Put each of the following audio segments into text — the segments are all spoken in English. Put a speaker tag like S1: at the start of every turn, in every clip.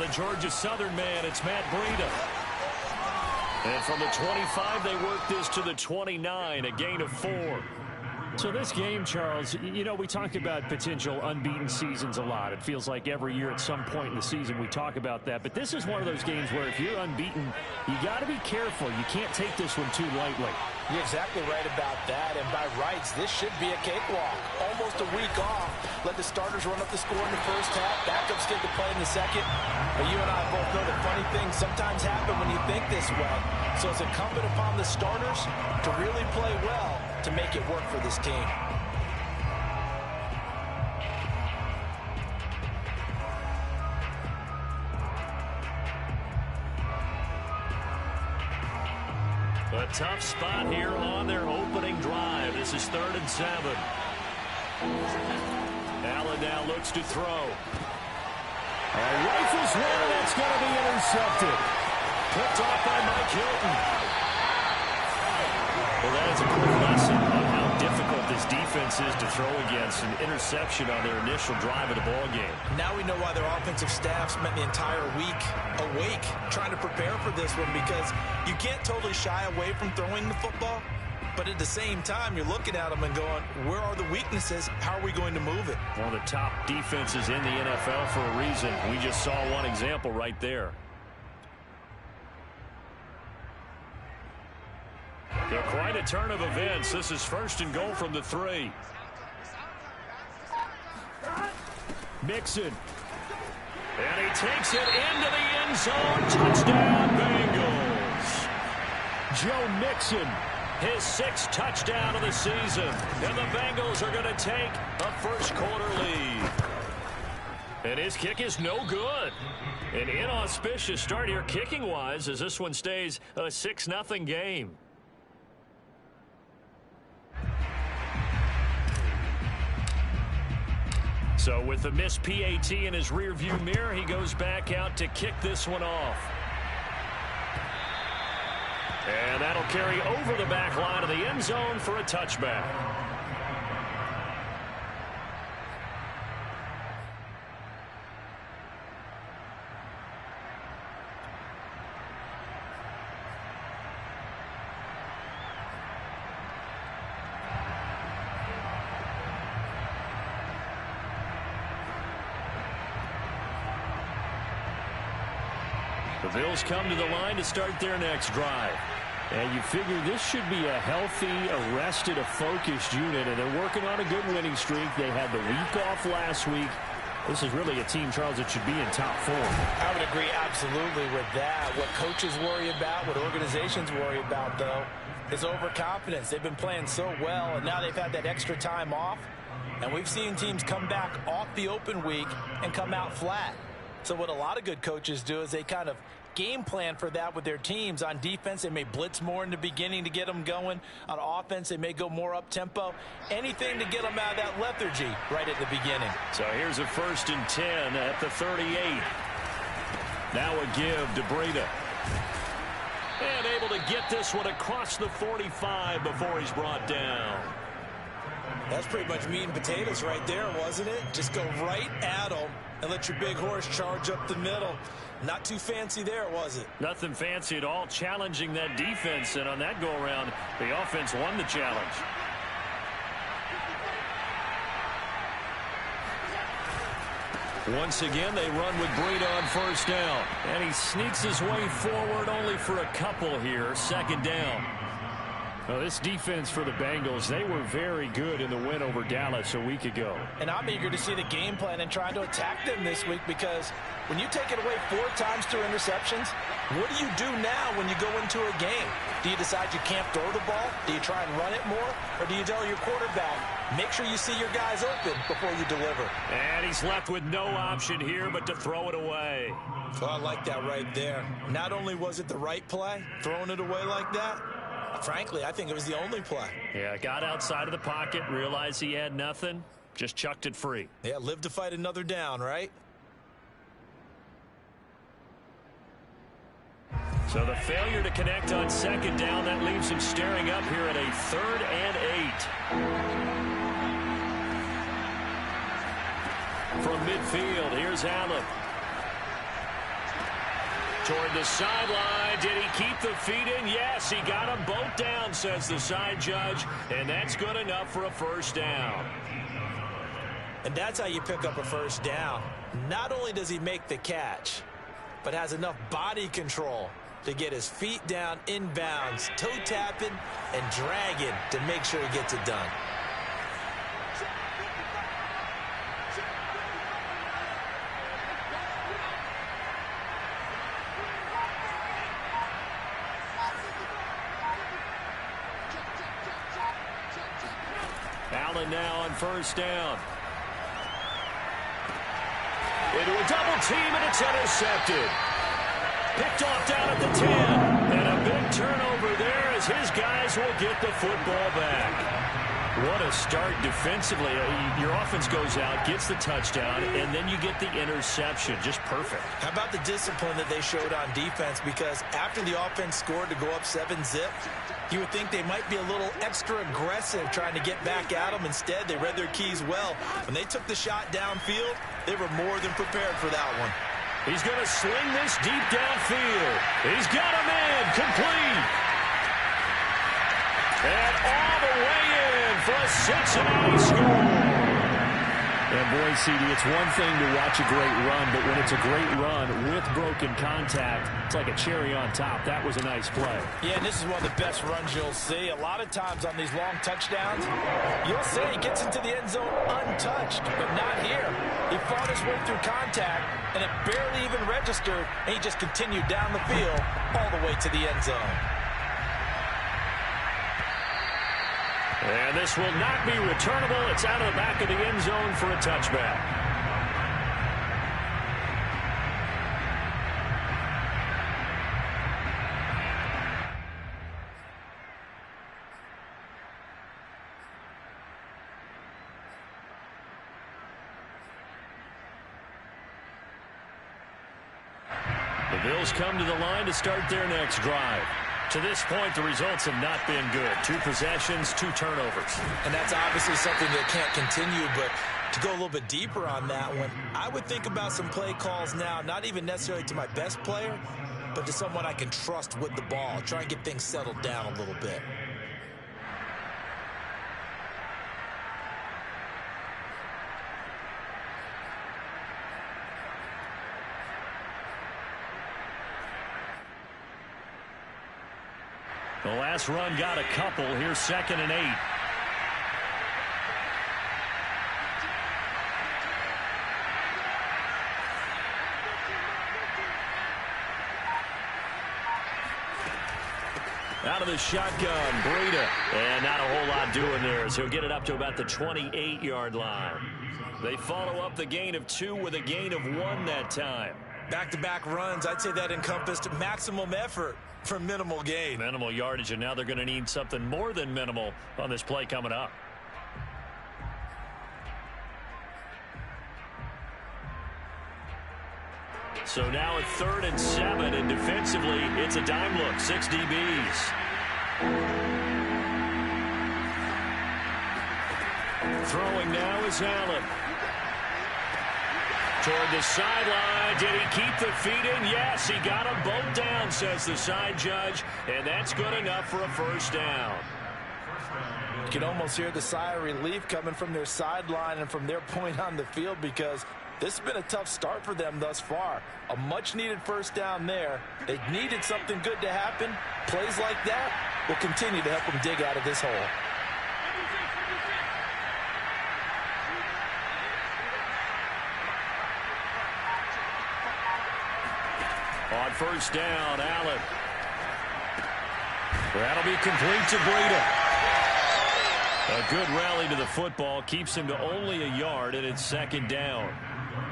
S1: the Georgia Southern man, it's Matt Breida. And from the 25, they work this to the 29, a gain of 4.
S2: So this game, Charles, you know, we talk about potential unbeaten seasons a lot. It feels like every year at some point in the season we talk about that. But this is one of those games where if you're unbeaten, you got to be careful. You can't take this one too lightly.
S3: You're exactly right about that. And by rights, this should be a cakewalk. Almost a week off. Let the starters run up the score in the first half. Backups get to play in the second. But you and I both know that funny things sometimes happen when you think this way. So it's incumbent upon the starters to really play well to make it work for this team.
S1: A tough spot here on their opening drive. This is 3rd and 7. Allen now looks to throw.
S2: Rifles one, and that's going to be intercepted.
S1: Picked off by Mike Hilton. Well, that is a quick lesson on how difficult this defense is to throw against. An interception on their initial drive of the ball game.
S3: Now we know why their offensive staff spent the entire week awake trying to prepare for this one, because you can't totally shy away from throwing the football. But at the same time, you're looking at them and going, where are the weaknesses? How are we going to move it?
S1: One of the top defenses in the NFL for a reason. We just saw one example right there. So quite a turn of events. This is 1st and goal from the 3.
S2: Mixon.
S1: And he takes it into the end zone. Touchdown, Bengals.
S2: Joe Mixon.
S1: His 6th touchdown of the season. And the Bengals are going to take a first-quarter lead. And his kick is no good. An inauspicious start here kicking-wise as this one stays a 6-0 game. So with the missed PAT in his rearview mirror, he goes back out to kick this one off. And that'll carry over the back line of the end zone for a touchback. The Bills come to the line to start their next drive.
S2: And you figure this should be a healthy, arrested, a focused unit, and they're working on a good winning streak. They had the week off last week. This is really a team, Charles, that should be in top form.
S3: I would agree absolutely with that. What coaches worry about, what organizations worry about, though, is overconfidence. They've been playing so well, and now they've had that extra time off. And we've seen teams come back off the open week and come out flat. So what a lot of good coaches do is they kind of game plan for that with their teams. On defense, they may blitz more in the beginning to get them going. On offense, they may go more up-tempo. Anything to get them out of that lethargy right at the beginning.
S1: So here's a 1st and 10 at the 38. Now a give to Breida. And able to get this one across the 45 before he's brought down.
S3: That's pretty much meat and potatoes right there, wasn't it? Just go right at them and let your big horse charge up the middle. Not too fancy there, was it?
S1: Nothing fancy at all, challenging that defense, and on that go-around, the offense won the challenge. Once again, they run with Breida on 1st down, and he sneaks his way forward only for a couple here, 2nd down.
S2: Well, this defense for the Bengals, they were very good in the win over Dallas a week ago.
S3: And I'm eager to see the game plan and trying to attack them this week, because when you take it away 4 times through interceptions, what do you do now when you go into a game? Do you decide you can't throw the ball? Do you try and run it more? Or do you tell your quarterback, make sure you see your guys open before you deliver?
S1: And he's left with no option here but to throw it away.
S3: So I like that right there. Not only was it the right play, throwing it away like that, frankly, I think it was the only play.
S1: Yeah, got outside of the pocket, realized he had nothing, just chucked it free.
S3: Yeah, live to fight another down, right?
S1: So the failure to connect on 2nd down, that leaves him staring up here at a 3rd and 8. From midfield, here's Allen. Toward the sideline. Did he keep the feet in? Yes, he got them both down, says the side judge. And that's good enough for a first down.
S3: And that's how you pick up a first down. Not only does he make the catch, but has enough body control to get his feet down inbounds, toe tapping and dragging to make sure he gets it done.
S1: Allen now on first down. Into a double team, and it's intercepted. Picked off down at the 10. And a big turnover there as his guys will get the football back. What a start defensively. Your offense goes out, gets the touchdown, and then you get the interception. Just perfect.
S3: How about the discipline that they showed on defense? Because after the offense scored to go up 7-zip, you would think they might be a little extra aggressive trying to get back at them. Instead, they read their keys well. When they took the shot downfield, they were more than prepared for that one.
S1: He's going to sling this deep downfield. He's got him in. Complete. And all the way in for a Cincinnati score.
S2: And boy, CD, it's one thing to watch a great run, but when it's a great run with broken contact, it's like a cherry on top. That was a nice play.
S3: Yeah, and this is one of the best runs you'll see. A lot of times on these long touchdowns, you'll see he gets into the end zone untouched, but not here. He fought his way through contact, and it barely even registered, and he just continued down the field all the way to the end zone.
S1: And this will not be returnable. It's out of the back of the end zone for a touchback. The Bills come to the line to start their next drive. To this point, the results have not been good. 2 possessions, 2 turnovers.
S3: And that's obviously something that can't continue, but to go a little bit deeper on that one, I would think about some play calls now, not even necessarily to my best player, but to someone I can trust with the ball. Try and get things settled down a little bit.
S1: The last run got a couple. Here's 2nd and 8. Out of the shotgun, Breida. And not a whole lot doing there, so he'll get it up to about the 28-yard line. They follow up the gain of 2 with a gain of 1 that time.
S3: Back-to-back runs, I'd say that encompassed maximum effort for minimal gain.
S1: Minimal yardage, and now they're going to need something more than minimal on this play coming up. So now it's 3rd and 7, and defensively, it's a dime look. 6 DBs. Throwing now is Allen. Toward the sideline. Did he keep the feet in? Yes, he got them both down, says the side judge, and that's good enough for a first down.
S3: You can almost hear the sigh of relief coming from their sideline and from their point on the field, because this has been a tough start for them thus far. A much-needed first down there. They needed something good to happen. Plays like that will continue to help them dig out of this hole.
S1: On first down, Allen. That'll be complete to Breida. A good rally to the football keeps him to only a yard, and it's 2nd down.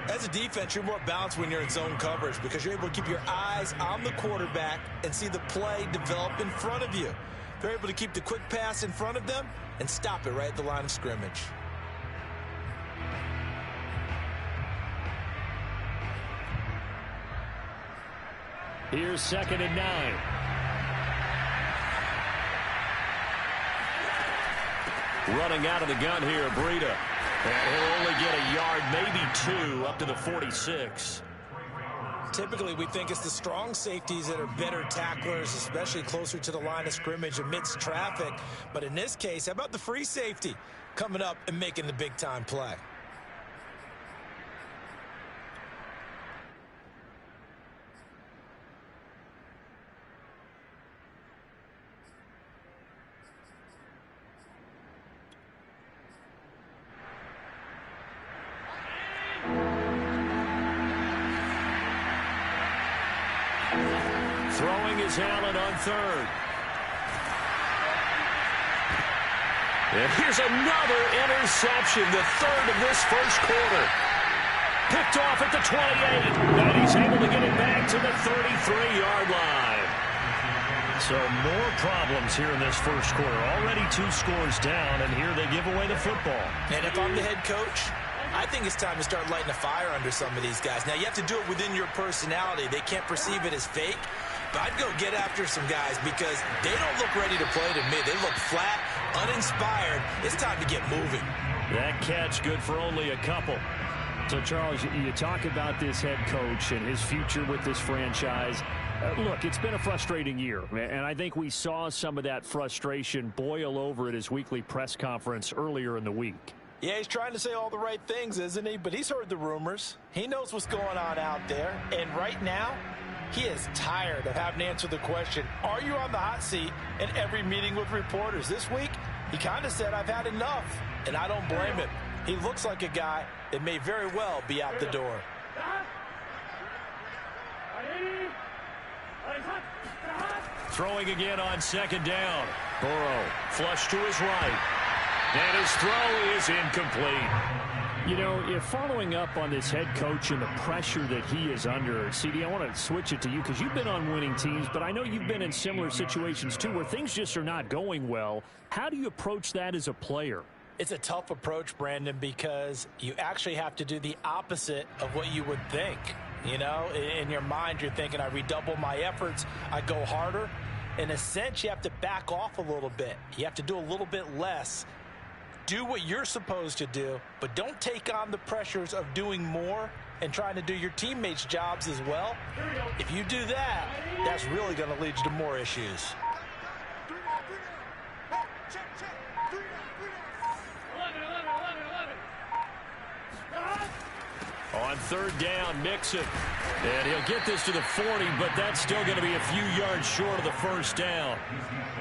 S3: As a defense, you're more balanced when you're in zone coverage because you're able to keep your eyes on the quarterback and see the play develop in front of you. They're able to keep the quick pass in front of them and stop it right at the line of scrimmage.
S2: Here's 2nd and 9.
S1: Running out of the gun here, Breida. And he'll only get a yard, maybe 2, up to the 46.
S3: Typically, we think it's the strong safeties that are better tacklers, especially closer to the line of scrimmage amidst traffic. But in this case, how about the free safety coming up and making the big-time play?
S2: Throwing is Allen on third.
S1: And here's another interception, the third of this first quarter. Picked off at the 28, and he's able to get it back to the 33-yard line.
S2: So more problems here in this first quarter. Already 2 scores down, and here they give away the football.
S3: And if I'm the head coach, I think it's time to start lighting a fire under some of these guys. Now, you have to do it within your personality. They can't perceive it as fake. But I'd go get after some guys because they don't look ready to play to me. They look flat, uninspired. It's time to get moving.
S2: That catch good for only a couple. So, Charles, you talk about this head coach and his future with this franchise. Look, it's been a frustrating year, and I think we saw some of that frustration boil over at his weekly press conference earlier in the week.
S3: Yeah, he's trying to say all the right things, isn't he? But he's heard the rumors. He knows what's going on out there. And right now, he is tired of having to answer the question, are you on the hot seat in every meeting with reporters? This week, he kind of said, I've had enough. And I don't blame him. He looks like a guy that may very well be out the door.
S2: Throwing again on second down. Burrow flush to his right. And his throw is incomplete. You know, if following up on this head coach and the pressure that he is under, CD, I want to switch it to you because you've been on winning teams, but I know you've been in similar situations too where things just are not going well. How do you approach that as a player?
S3: It's a tough approach, Brandon, because you actually have to do the opposite of what you would think. You know, in your mind, you're thinking, I redouble my efforts, I go harder. In a sense, you have to back off a little bit. You have to do a little bit less. Do what you're supposed to do, but don't take on the pressures of doing more and trying to do your teammates' jobs as well. If you do that, that's really going to lead you to more issues.
S2: On third down, Mixon. And he'll get this to the 40, but that's still going to be a few yards short of the first down.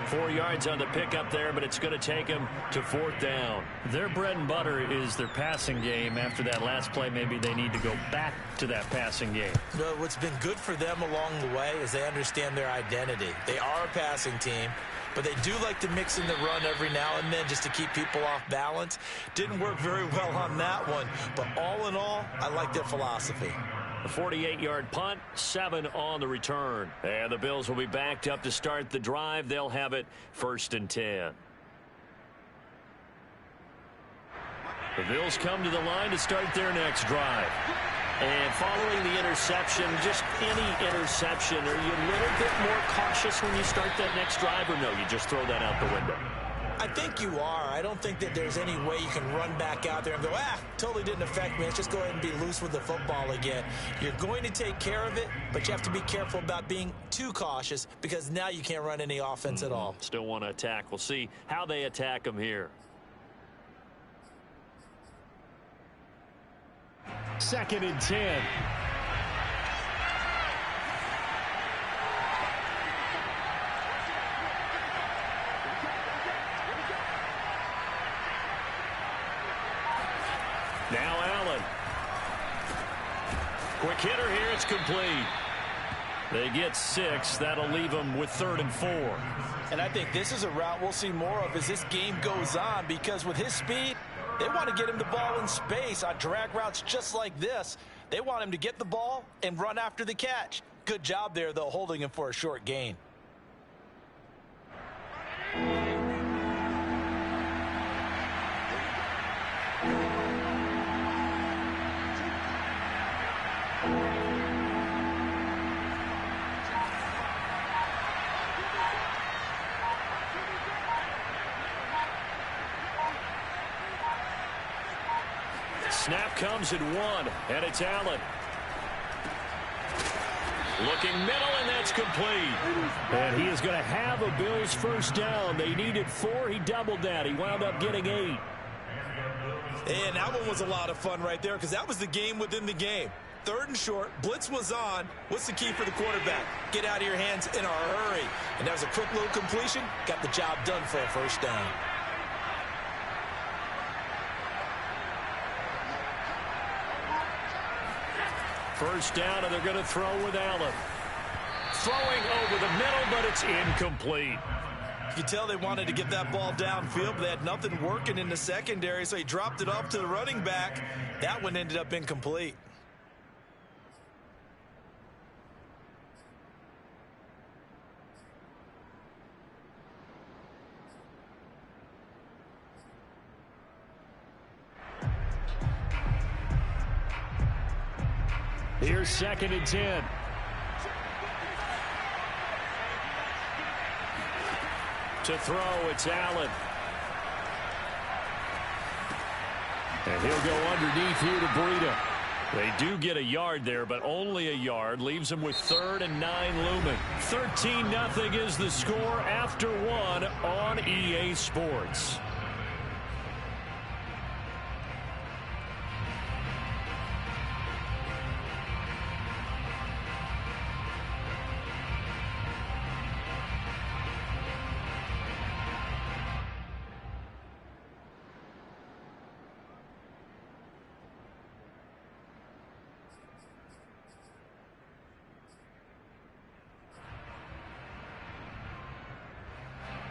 S2: 4 yards on the pickup there, but it's going to take him to fourth down. Their bread and butter is their passing game. After that last play, maybe they need to go back to that passing game.
S3: Well, what's been good for them along the way is they understand their identity. They are a passing team, but they do like to mix in the run every now and then just to keep people off balance. Didn't work very well on that one, but all in all, I like their philosophy.
S1: A 48-yard punt, 7 on the return. And the Bills will be backed up to start the drive. They'll have it 1st and 10. The Bills come to the line to start their next drive. And following the interception, just any interception, are you a little bit more cautious when you start that next drive, or no, you just throw that out the window?
S3: I think you are. I don't think that there's any way you can run back out there and go, totally didn't affect me. Let's just go ahead and be loose with the football again. You're going to take care of it, but you have to be careful about being too cautious because now you can't run any offense at all.
S1: Still want to attack. We'll see how they attack them here.
S2: 2nd and 10.
S1: Now Allen. Quick hitter here. It's complete.
S2: They get 6. That'll leave them with 3rd and 4.
S3: And I think this is a route we'll see more of as this game goes on because with his speed, they want to get him the ball in space on drag routes just like this. They want him to get the ball and run after the catch. Good job there, though, holding him for a short gain.
S1: Snap comes at 1, and it's Allen. Looking middle, and that's complete.
S2: And he is going to have a Bills first down. They needed 4. He doubled that. He wound up getting 8.
S3: And that one was a lot of fun right there because that was the game within the game. 3rd and short, blitz was on. What's the key for the quarterback? Get out of your hands in a hurry. And that was a quick little completion. Got the job done for a first down.
S1: First down, and they're going to throw with Allen. Throwing over the middle, but it's incomplete.
S3: You could tell they wanted to get that ball downfield, but they had nothing working in the secondary, so he dropped it off to the running back. That one ended up incomplete.
S2: Here's 2nd and 10.
S1: To throw, it's Allen.
S2: And he'll go underneath here to Breida.
S1: They do get a yard there, but only a yard. Leaves them with 3rd and 9 looming. 13-0 is the score after 1 on EA Sports.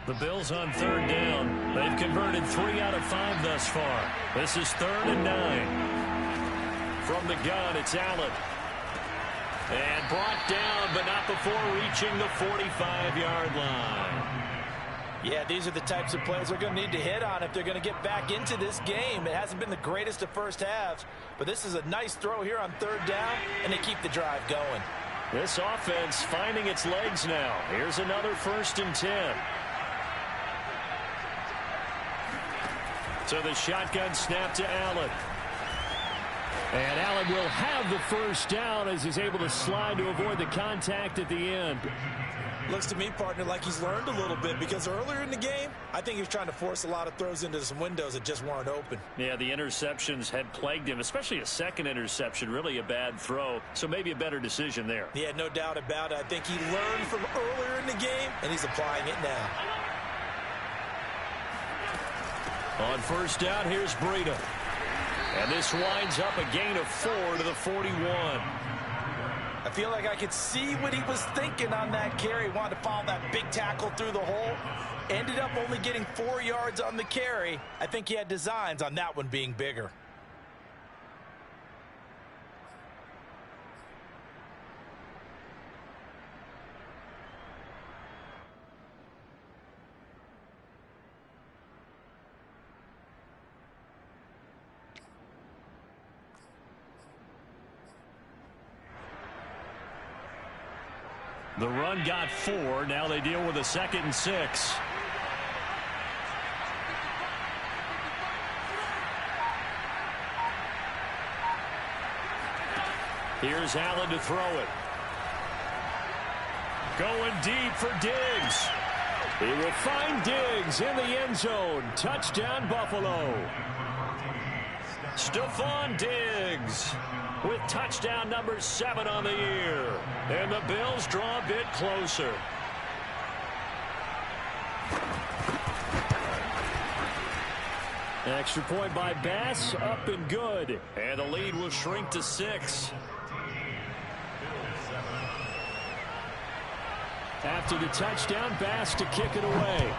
S1: The Bills on 3rd down. They've converted 3 out of 5 thus far. This is 3rd and 9. From the gun, it's Allen. And brought down, but not before reaching the 45-yard line.
S3: Yeah, these are the types of plays they're going to need to hit on if they're going to get back into this game. It hasn't been the greatest of first halves, but this is a nice throw here on 3rd down, and they keep the drive going.
S1: This offense finding its legs now. Here's another 1st and 10. So the shotgun snap to Allen.
S2: And Allen will have the first down as he's able to slide to avoid the contact at the end.
S3: Looks to me, partner, like he's learned a little bit because earlier in the game, I think he was trying to force a lot of throws into some windows that just weren't open.
S1: Yeah, the interceptions had plagued him, especially a second interception, really a bad throw. So maybe a better decision there.
S3: Yeah, no doubt about it. I think he learned from earlier in the game, and he's applying it now.
S1: On 1st down, here's Breida. And this winds up a gain of 4 to the 41.
S3: I feel like I could see what he was thinking on that carry. Wanted to follow that big tackle through the hole. Ended up only getting 4 yards on the carry. I think he had designs on that one being bigger.
S1: The run got 4. Now they deal with a 2nd and 6. Here's Allen to throw it. Going deep for Diggs. He will find Diggs in the end zone. Touchdown, Buffalo. Stephon Diggs with touchdown number 7 on the year. And the Bills draw a bit closer.
S2: Extra point by Bass, up and good.
S1: And the lead will shrink to 6.
S2: After the touchdown, Bass to kick it away.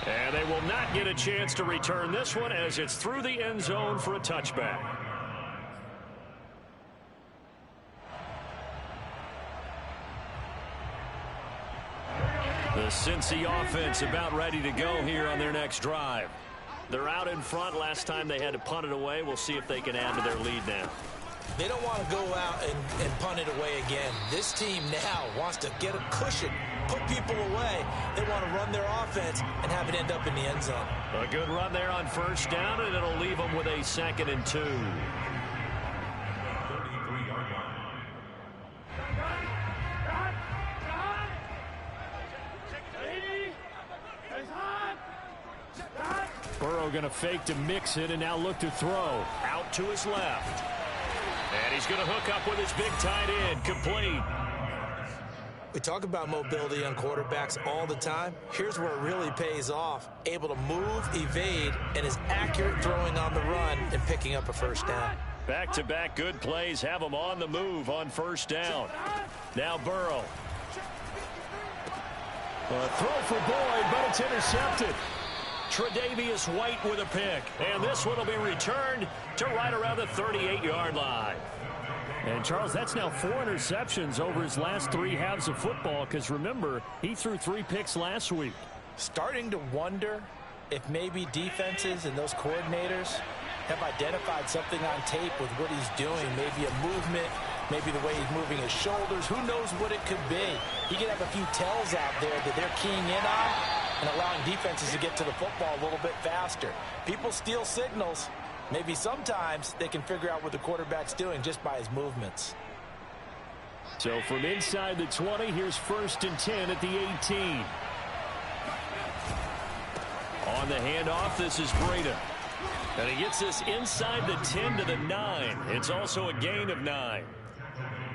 S1: And they will not get a chance to return this one as it's through the end zone for a touchback. The Cincy offense about ready to go here on their next drive. They're out in front. Last time they had to punt it away. We'll see if they can add to their lead now.
S3: They don't want to go out and punt it away again. This team now wants to get a cushion, put people away. They want to run their offense and have it end up in the end zone.
S1: A good run there on 1st down, and it'll leave them with a 2nd and 2.
S2: Burrow going to fake to mix it and now look to throw.
S1: Out to his left. And he's going to hook up with his big tight end. Complete.
S3: We talk about mobility on quarterbacks all the time. Here's where it really pays off. Able to move, evade, and is accurate throwing on the run and picking up a first down.
S1: Back-to-back good plays have him on the move on first down. Now Burrow.
S2: A throw for Boyd, but it's intercepted.
S1: Tre'Davious White with a pick. And this one will be returned to right around the 38-yard line.
S2: And, Charles, that's now 4 interceptions over his last 3 halves of football because, remember, he threw 3 picks last week.
S3: Starting to wonder if maybe defenses and those coordinators have identified something on tape with what he's doing. Maybe a movement, maybe the way he's moving his shoulders. Who knows what it could be? He could have a few tells out there that they're keying in on and allowing defenses to get to the football a little bit faster. People steal signals. Maybe sometimes they can figure out what the quarterback's doing just by his movements.
S2: So from inside the 20, here's 1st and 10 at the 18.
S1: On the handoff, this is Breida. And he gets this inside the 10 to the 9. It's also a gain of 9.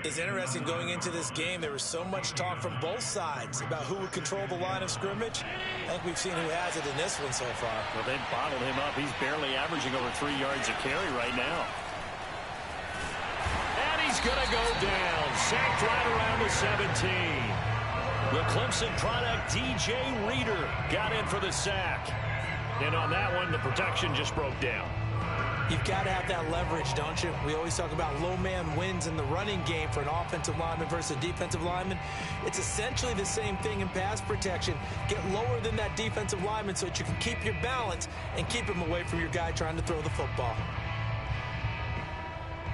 S3: It's interesting going into this game. There was so much talk from both sides about who would control the line of scrimmage. I think we've seen who has it in this one so far.
S1: Well, they've bottled him up. He's barely averaging over 3 yards a carry right now. And he's going to go down. Sacked right around the 17. The Clemson product, DJ Reader, got in for the sack. And on that one, the protection just broke down.
S3: You've got to have that leverage, don't you? We always talk about low man wins in the running game for an offensive lineman versus a defensive lineman. It's essentially the same thing in pass protection. Get lower than that defensive lineman so that you can keep your balance and keep him away from your guy trying to throw the football.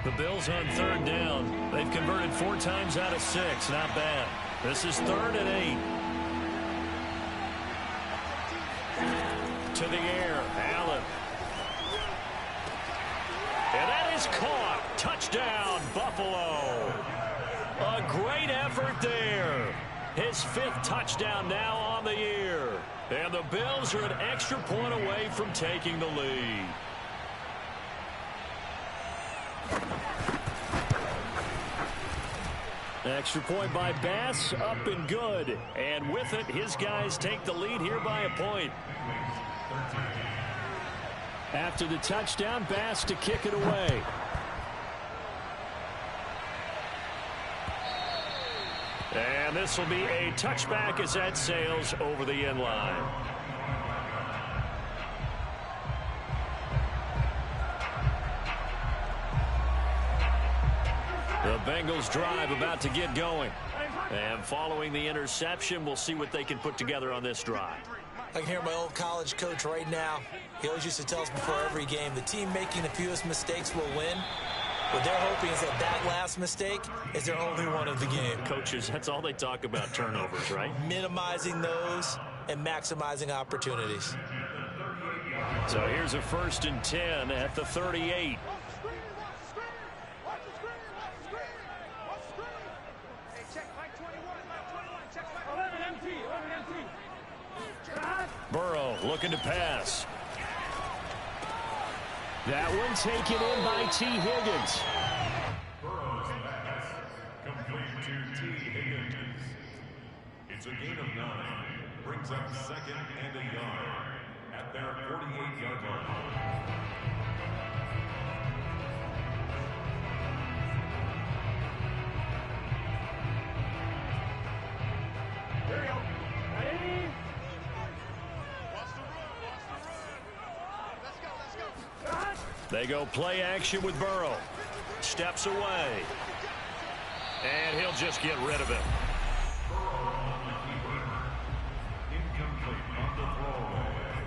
S1: The Bills on 3rd down. They've converted 4 times out of 6. Not bad. This is 3rd and 8. To the air. Allen. And that is caught. Touchdown, Buffalo. A great effort there. His 5th touchdown now on the year. And the Bills are an extra point away from taking the lead.
S2: Extra point by Bass, up and good.
S1: And with it, his guys take the lead here by a point.
S2: After the touchdown, Bass to kick it away.
S1: And this will be a touchback as that sails over the end line. The Bengals drive about to get going. And following the interception, we'll see what they can put together on this drive.
S3: I can hear my old college coach right now. He always used to tell us before every game, the team making the fewest mistakes will win. What they're hoping is that that last mistake is their only one of the game.
S1: Coaches, that's all they talk about, turnovers, right?
S3: Minimizing those and maximizing opportunities.
S1: So here's a 1st and 10 at the 38. Burrow looking to pass.
S2: That one taken in by T. Higgins.
S4: Burrow's pass complete to T. Higgins. It's a gain of 9. Brings up 2nd and a yard at their 48-yard line.
S5: Here we go. Ready?
S1: They go play action with Burrow. Steps away. And he'll just get rid of it.
S4: Incomplete on the throwaway.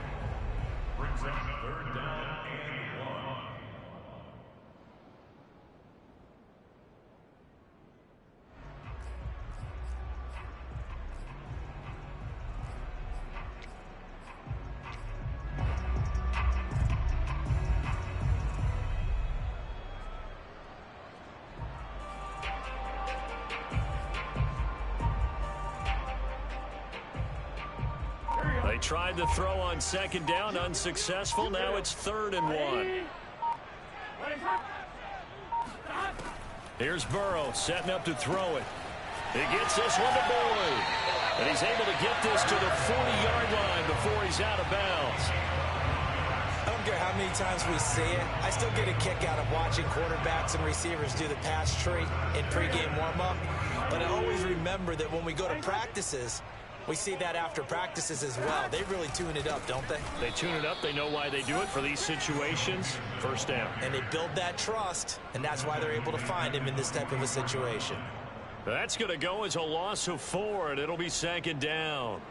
S4: Brings up 3rd down and 1.
S1: tried the throw on second down, unsuccessful. Now it's 3rd and 1. Here's Burrow setting up to throw it. He gets this one to Boyd. And he's able to get this to the 40-yard line before he's out of bounds.
S3: I don't care how many times we see it. I still get a kick out of watching quarterbacks and receivers do the pass tree in pregame warm-up. But I always remember that when we go to practices, we see that after practices as well. They really tune it up, don't they?
S1: They tune it up. They know why they do it for these situations. First down.
S3: And they build that trust, and that's why they're able to find him in this type of a situation.
S1: That's going to go as a loss of 4, and it'll be 2nd down.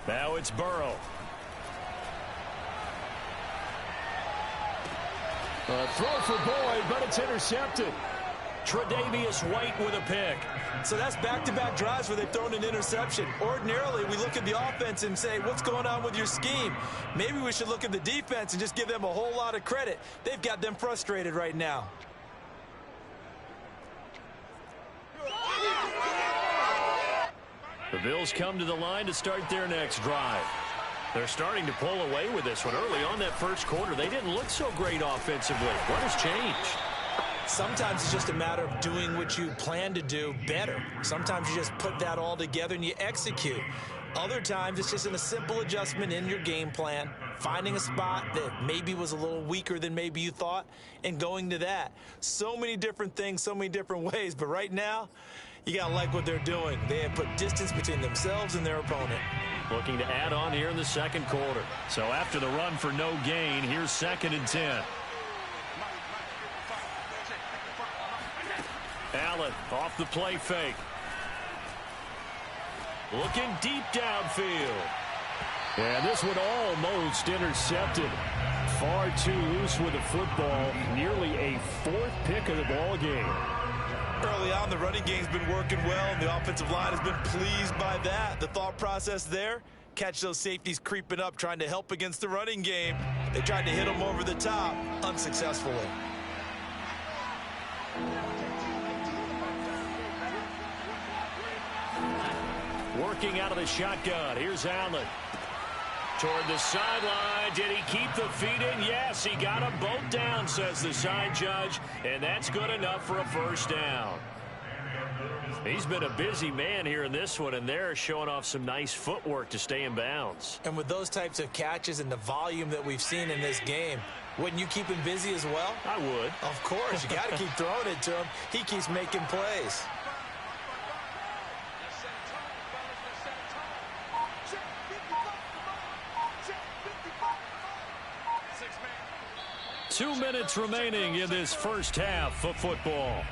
S1: Now it's Burrow.
S2: Throw for Boyd, but it's intercepted.
S1: Tre'Davious White with a pick.
S3: So that's back-to-back drives where they've thrown an interception. Ordinarily, we look at the offense and say, what's going on with your scheme? Maybe we should look at the defense and just give them a whole lot of credit. They've got them frustrated right now.
S1: The Bills come to the line to start their next drive. They're starting to pull away with this one. Early on that first quarter, they didn't look so great offensively. What has changed?
S3: Sometimes it's just a matter of doing what you plan to do better. Sometimes you just put that all together and you execute. Other times it's just a simple adjustment in your game plan, finding a spot that maybe was a little weaker than maybe you thought, and going to that. So many different things, so many different ways, but right now, you got to like what they're doing. They have put distance between themselves and their opponent.
S1: Looking to add on here in the second quarter. So after the run for no gain, here's 2nd and 10. Allen off the play fake. Looking deep downfield.
S2: And this one almost intercepted. Far too loose with the football. Nearly a 4th pick of the ball game.
S3: Early on, the running game's been working well, and the offensive line has been pleased by that. The thought process there, catch those safeties creeping up, trying to help against the running game. They tried to hit them over the top, unsuccessfully.
S1: Working out of the shotgun. Here's Allen. Toward the sideline. Did he keep the feet in? Yes, he got them both down, says the side judge. And that's good enough for a first down. He's been a busy man here in this one, and they're showing off some nice footwork to stay in bounds.
S3: And with those types of catches and the volume that we've seen in this game, wouldn't you keep him busy as well?
S1: I would.
S3: Of course. You got to keep throwing it to him. He keeps making plays.
S1: Two minutes remaining in this first half of football.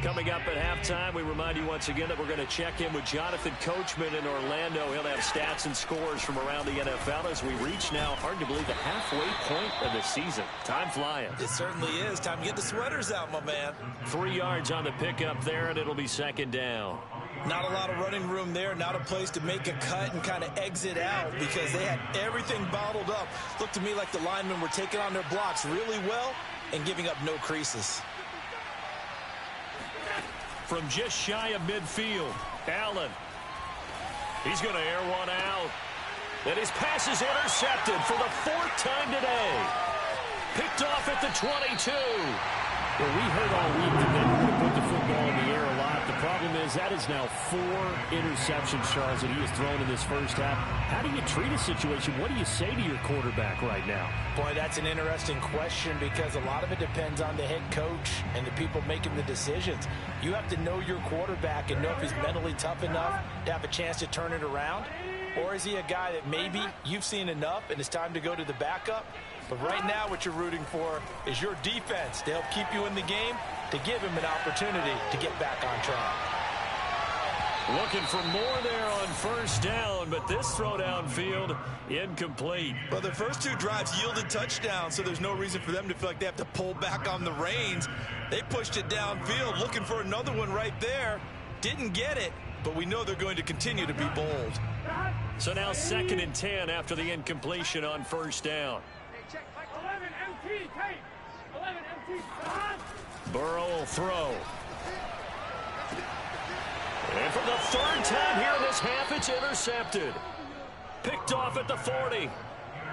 S1: Coming up at halftime, we remind you once again that we're going to check in with Jonathan Coachman in Orlando. He'll have stats and scores from around the NFL as we reach now, hard to believe, the halfway point of the season. Time flying.
S3: It certainly is. Time to get the sweaters out, my man.
S1: 3 yards on the pickup there, and it'll be 2nd down.
S3: Not a lot of running room there, not a place to make a cut and kind of exit out because they had everything bottled up. Looked to me like the linemen were taking on their blocks really well and giving up no creases.
S1: From just shy of midfield, Allen. He's going to air one out. And his pass is intercepted for the 4th time today. Picked off at the 22.
S2: Well, we heard all week that they want to put the football in the air a lot. The problem is that is now 4 interceptions, Charles, that he has thrown in this first half. How do you treat a situation? What do you say to your quarterback right now?
S3: Boy, that's an interesting question because a lot of it depends on the head coach and the people making the decisions. You have to know your quarterback and know if he's mentally tough enough to have a chance to turn it around. Or is he a guy that maybe you've seen enough and it's time to go to the backup? But right now what you're rooting for is your defense to help keep you in the game, to give him an opportunity to get back on track.
S1: Looking for more there on first down, but this throw downfield incomplete.
S3: Well, their first two drives yielded touchdowns, so there's no reason for them to feel like they have to pull back on the reins. They pushed it downfield, looking for another one right there. Didn't get it, but we know they're going to continue to be bold.
S1: So now 2nd and 10 after the incompletion on first down.
S5: 11 MT, tape. 11 MT,
S1: Burrow will throw. And for the 3rd time here in this half, it's intercepted. Picked off at the 40.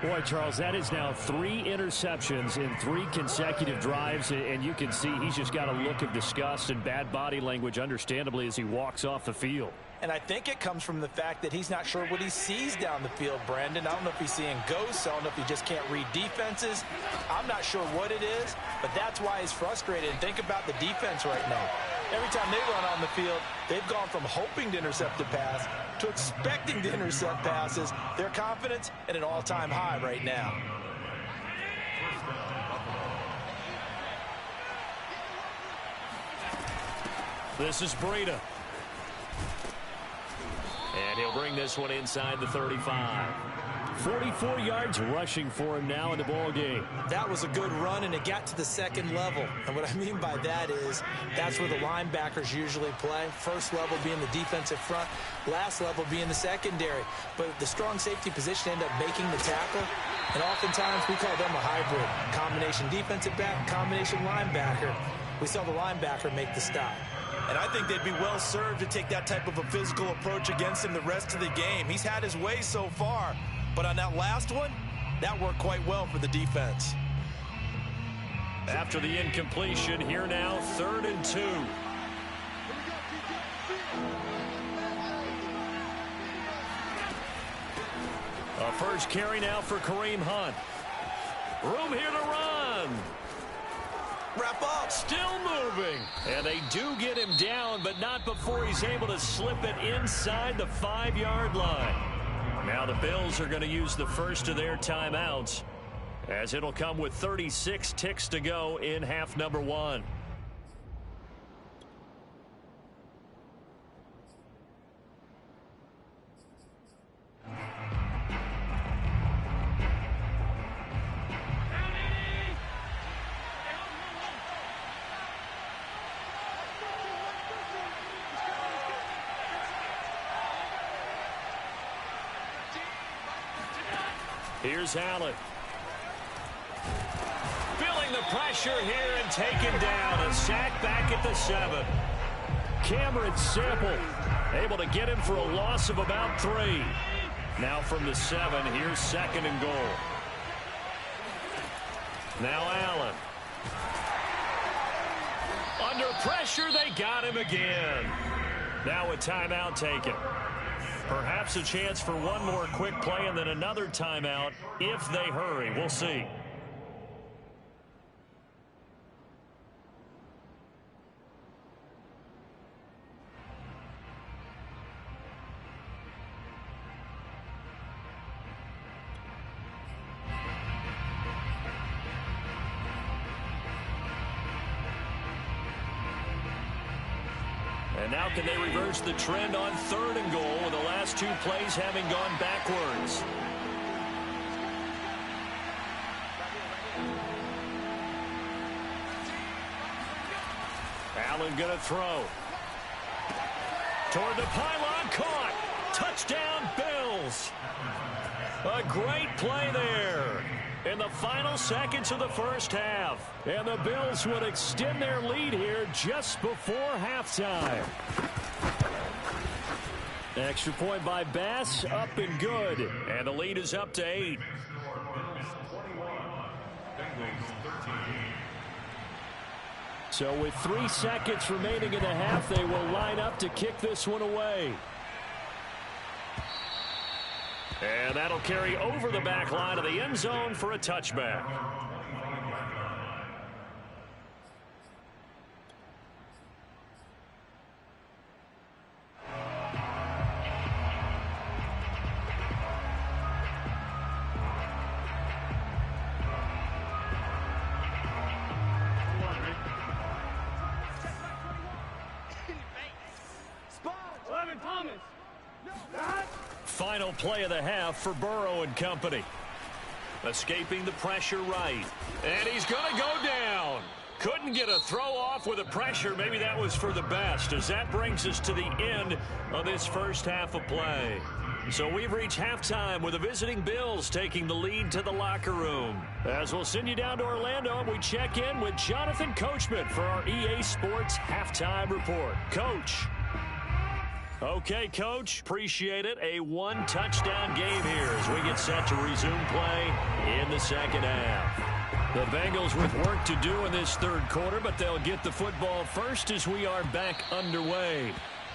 S2: Boy, Charles, that is now 3 interceptions in 3 consecutive drives, and you can see he's just got a look of disgust and bad body language, understandably, as he walks off the field.
S3: And I think it comes from the fact that he's not sure what he sees down the field, Brandon. I don't know if he's seeing ghosts. I don't know if he just can't read defenses. I'm not sure what it is, but that's why he's frustrated. And think about the defense right now. Every time they run on the field, they've gone from hoping to intercept a pass to expecting to intercept passes. Their confidence at an all-time high right now.
S1: This is Breida. And he'll bring this one inside the 35.
S2: 44 yards rushing for him now in the ball game.
S3: That was a good run, and it got to the 2nd level. And what I mean by that is that's where the linebackers usually play. First level being the defensive front, last level being the secondary. But the strong safety position ended up making the tackle, and oftentimes we call them a hybrid. Combination defensive back, combination linebacker. We saw the linebacker make the stop. And I think they'd be well served to take that type of a physical approach against him the rest of the game. He's had his way so far. But on that last one, that worked quite well for the defense.
S1: After the incompletion, here now, 3rd and 2. A first carry now for Kareem Hunt. Room here to run.
S3: Wrap up.
S1: Still moving. And they do get him down, but not before he's able to slip it inside the 5-yard line. Now the Bills are going to use the first of their timeouts, as it'll come with 36 ticks to go in half number 1. Here's Allen. Feeling the pressure here and taken down. A sack back at the 7.
S2: Cameron Sample
S1: able to get him for a loss of about 3. Now from the 7, here's 2nd and goal. Now Allen. Under pressure, they got him again. Now a timeout taken. Perhaps a chance for one more quick play and then another timeout if they hurry. We'll see. And now can they reverse the trend on 3rd and goal with the last 2 plays having gone backwards? Allen going to throw. Toward the pylon, caught. Touchdown, Bills. A great play there in the final seconds of the first half.
S2: And the Bills would extend their lead here just before halftime. Extra point by Bass, up and good.
S1: And the lead is up to 8.
S2: So with 3 seconds remaining in the half, they will line up to kick this one away.
S1: And that'll carry over the back line of the end zone for a touchback.
S5: Thomas.
S1: Final play of the half for Burrow and company. Escaping the pressure right. And he's going to go down. Couldn't get a throw off with the pressure. Maybe that was for the best, as that brings us to the end of this first half of play. So we've reached halftime with the visiting Bills taking the lead to the locker room. As we'll send you down to Orlando, we check in with Jonathan Coachman for our EA Sports Halftime Report. Coach. Okay, Coach, appreciate it. A one-touchdown game here as we get set to resume play in the second half. The Bengals with work to do in this third quarter, but they'll get the football first as we are back underway.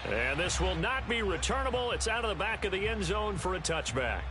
S1: And this will not be returnable. It's out of the back of the end zone for a touchback.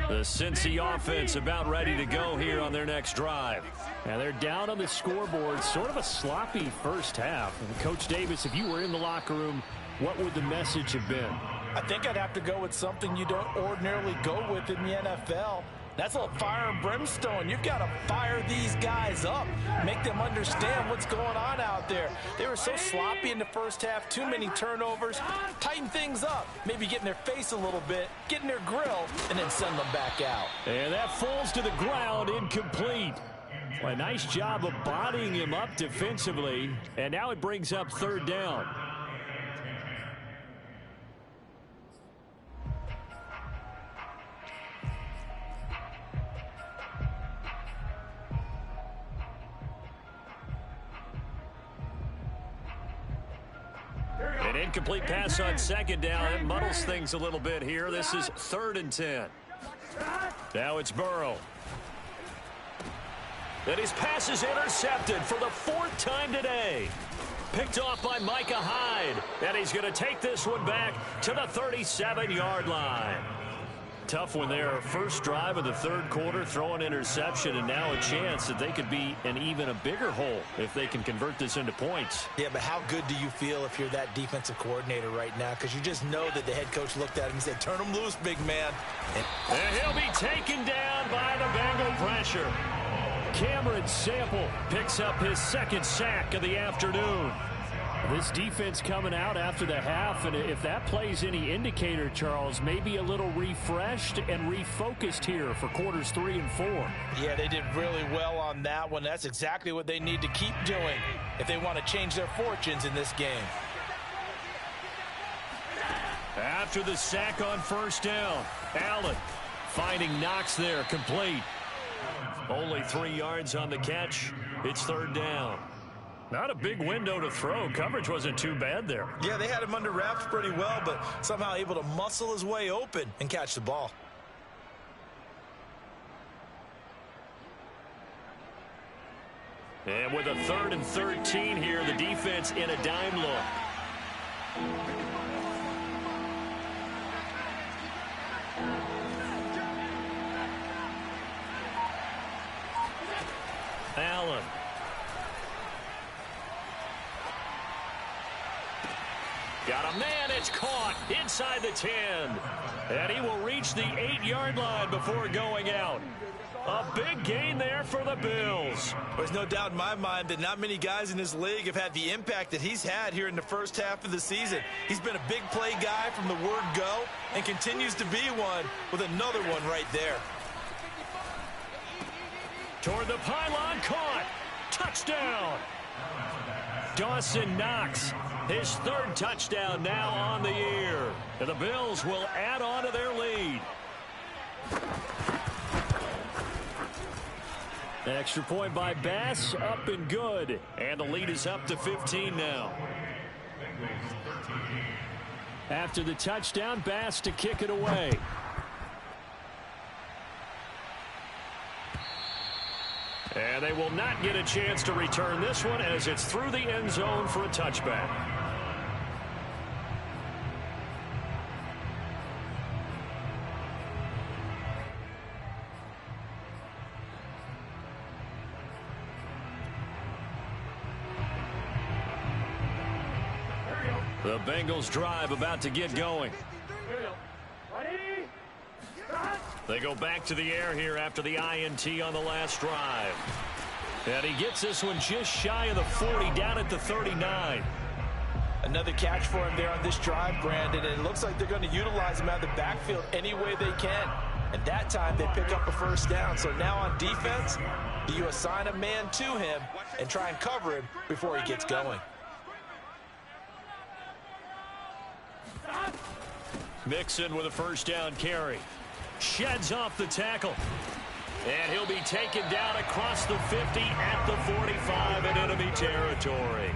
S1: The Cincy offense about ready to go here on their next drive.
S2: And they're down on the scoreboard. Sort of a sloppy first half. And Coach Davis, if you were in the locker room, what would the message have been?
S3: I think I'd have to go with something you don't ordinarily go with in the NFL. That's a little fire and brimstone. You've got to fire these guys up. Make them understand what's going on out there. They were so sloppy in the first half. Too many turnovers. Tighten things up. Maybe get in their face a little bit. Get in their grill. And then send them back out.
S2: And that falls to the ground, incomplete. Well, a nice job of bodying him up defensively. And now it brings up third down.
S1: An incomplete pass on second down. It muddles things a little bit here. This is 3rd and 10. Now it's Burrow. And his pass is intercepted for the 4th time today. Picked off by Micah Hyde. And he's going to take this one back to the 37-yard line. Tough one there. First drive of the third quarter, throw an interception, and now a chance that they could be in even a bigger hole if they can convert this into points.
S3: Yeah, but how good do you feel if you're that defensive coordinator right now? Because you just know that the head coach looked at him and said, turn him loose, big man.
S1: And he'll be taken down by the Bengal pressure.
S2: Cameron Sample picks up his second sack of the afternoon. This defense coming out after the half, and if that plays any indicator, Charles, maybe a little refreshed and refocused here for quarters 3 and 4.
S3: Yeah, they did really well on that one. That's exactly what they need to keep doing if they want to change their fortunes in this game.
S1: After the sack on first down, Allen finding Knox there, complete. Only 3 yards on the catch. It's third down. Not a big window to throw. Coverage wasn't too bad there.
S3: Yeah, they had him under wraps pretty well, but somehow able to muscle his way open and catch the ball.
S1: And with a 3rd and 13 here, the defense in a dime look. Allen. Got a man, it's caught inside the 10. And he will reach the 8-yard line before going out. A big gain there for the Bills.
S3: There's no doubt in my mind that not many guys in this league have had the impact that he's had here in the first half of the season. He's been a big play guy from the word go and continues to be one with another one right there.
S1: Toward the pylon, caught. Touchdown. Dawson Knox, his 3rd touchdown now on the year. And the Bills will add on to their lead.
S2: An extra point by Bass, up and good.
S1: And the lead is up to 15 now.
S2: After the touchdown, Bass to kick it away.
S1: And they will not get a chance to return this one as it's through the end zone for a touchback. The Bengals drive about to get going.
S5: Ready? Start.
S1: They go back to the air here after the INT on the last drive. And he gets this one just shy of the 40, down at the 39.
S3: Another catch for him there on this drive, Brandon. And it looks like they're going to utilize him out of the backfield any way they can. And that time they pick up a first down. So now on defense, you assign a man to him and try and cover him before he gets going.
S1: Mixon with a first down carry. Sheds off the tackle. And he'll be taken down across the 50 at the 45 in enemy territory.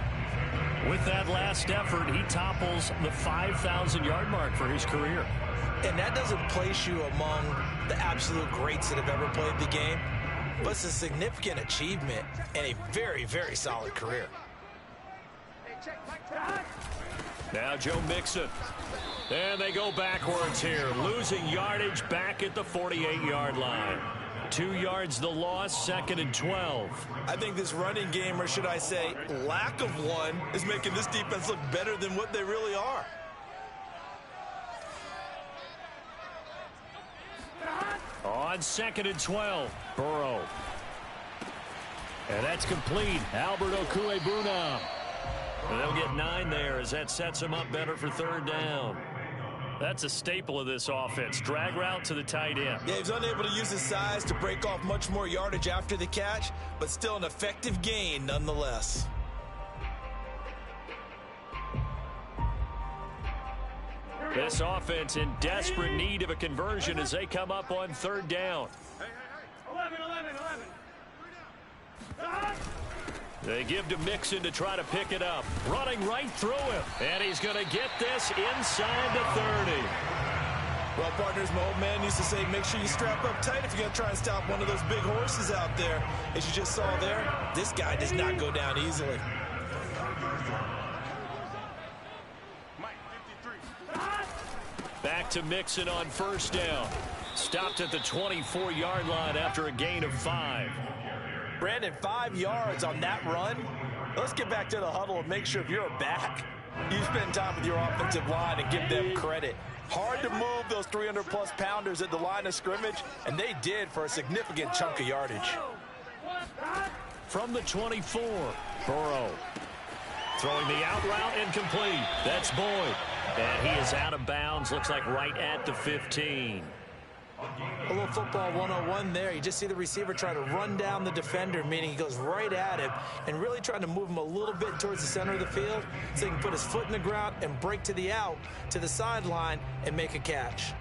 S1: With that last effort, he topples the 5,000-yard mark for his career.
S3: And that doesn't place you among the absolute greats that have ever played the game, but it's a significant achievement and a very, very solid career.
S1: Now Joe Mixon. And they go backwards here, losing yardage back at the 48-yard line. 2 yards the loss, 2nd and 12.
S3: I think this running game, or should I say lack of one, is making this defense look better than what they really are.
S1: On 2nd and 12, Burrow.
S2: And that's complete. Albert Okwuegbunam.
S1: And they'll get 9 there as that sets them up better for 3rd down. That's a staple of this offense. Drag route to the tight end.
S3: Yeah, he's unable to use his size to break off much more yardage after the catch, but still an effective gain nonetheless.
S1: This offense in desperate need of a conversion as they come up on 3rd down.
S5: 11.
S1: They give to Mixon to try to pick it up. Running right through him. And he's going to get this inside the 30.
S3: Well, partners, my old man used to say, make sure you strap up tight if you're going to try and stop one of those big horses out there. As you just saw there, this guy does not go down easily.
S1: Back to Mixon on 1st down. Stopped at the 24-yard line after a gain of 5.
S3: Brandon, 5 yards on that run. Let's get back to the huddle and make sure if you're a back, you spend time with your offensive line and give them credit. Hard to move those 300-plus pounders at the line of scrimmage, and they did for a significant chunk of yardage.
S1: From the 24, Burrow. Throwing the out route, incomplete. That's Boyd. And he is out of bounds, looks like right at the 15.
S3: A little football 101 there. You just see the receiver try to run down the defender, meaning he goes right at him and really trying to move him a little bit towards the center of the field so he can put his foot in the ground and break to the out, to the sideline, and make a catch.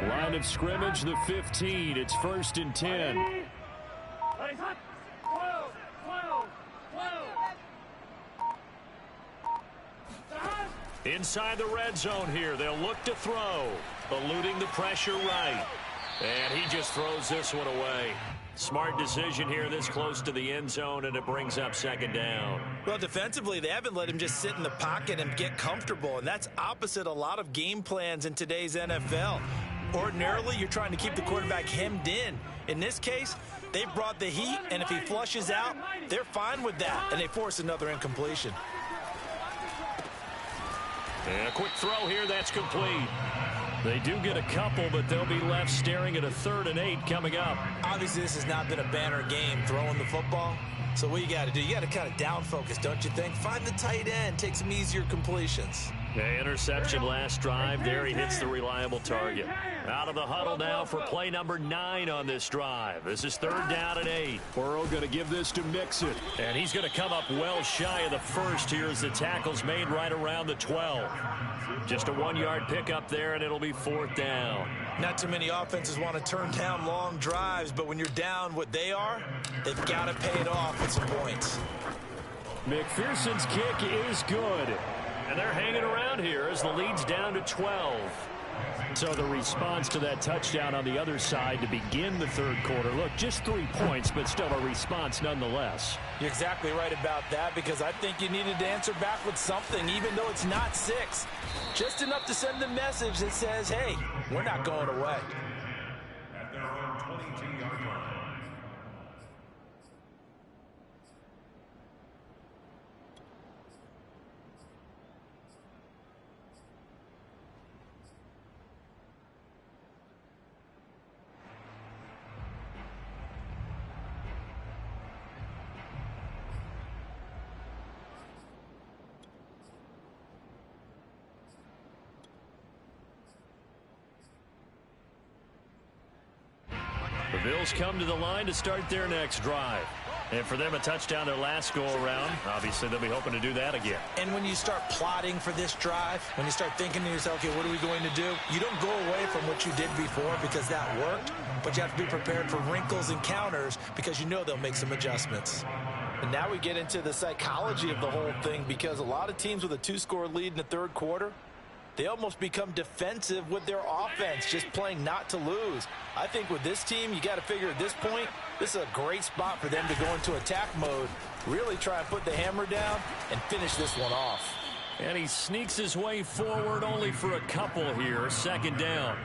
S2: Line of scrimmage, the 15. It's 1st and 10.
S1: Inside the red zone here. They'll look to throw. Eluding the pressure right. And he just throws this one away. Smart decision here this close to the end zone, and it brings up 2nd down.
S3: Well, defensively, they haven't let him just sit in the pocket and get comfortable, and that's opposite a lot of game plans in today's NFL. Ordinarily, you're trying to keep the quarterback hemmed in. In this case, they brought the heat, and if he flushes out, they're fine with that, and they force another incompletion.
S1: And a quick throw here, that's complete. They do get a couple, but they'll be left staring at a 3rd and 8 coming up.
S3: Obviously, this has not been a banner game throwing the football. So what you got to do, you got to kind of down focus, don't you think? Find the tight end, take some easier completions.
S1: The interception last drive. There he hits the reliable target. Out of the huddle now for play number 9 on this drive. This is 3rd down and 8.
S2: Burrow going to give this to Mixon.
S1: And he's going to come up well shy of the 1st here as the tackle's made right around the 12. Just a 1-yard pickup there, and it'll be 4th down.
S3: Not too many offenses want to turn down long drives, but when you're down what they are, they've got to pay it off with some points.
S2: McPherson's kick is good.
S1: And they're hanging around here as the lead's down to 12.
S2: So the response to that touchdown on the other side to begin the 3rd quarter. Look, just 3 points, but still a response nonetheless.
S3: You're exactly right about that, because I think you needed to answer back with something, even though it's not 6. Just enough to send the message that says, hey, we're not going away.
S4: At their own 28
S2: The Bills come to the line to start their next drive. And for them, a touchdown their last go-around. Obviously, they'll be hoping to do that again.
S3: And when you start plotting for this drive, when you start thinking to yourself, okay, what are we going to do? You don't go away from what you did before because that worked, but you have to be prepared for wrinkles and counters because you know they'll make some adjustments. And now we get into the psychology of the whole thing because a lot of teams with a 2-score lead in the third quarter, they almost become defensive with their offense, just playing not to lose. I think with this team, you got to figure at this point, this is a great spot for them to go into attack mode, really try and put the hammer down and finish this one off.
S2: And he sneaks his way forward only for a couple here. Second down.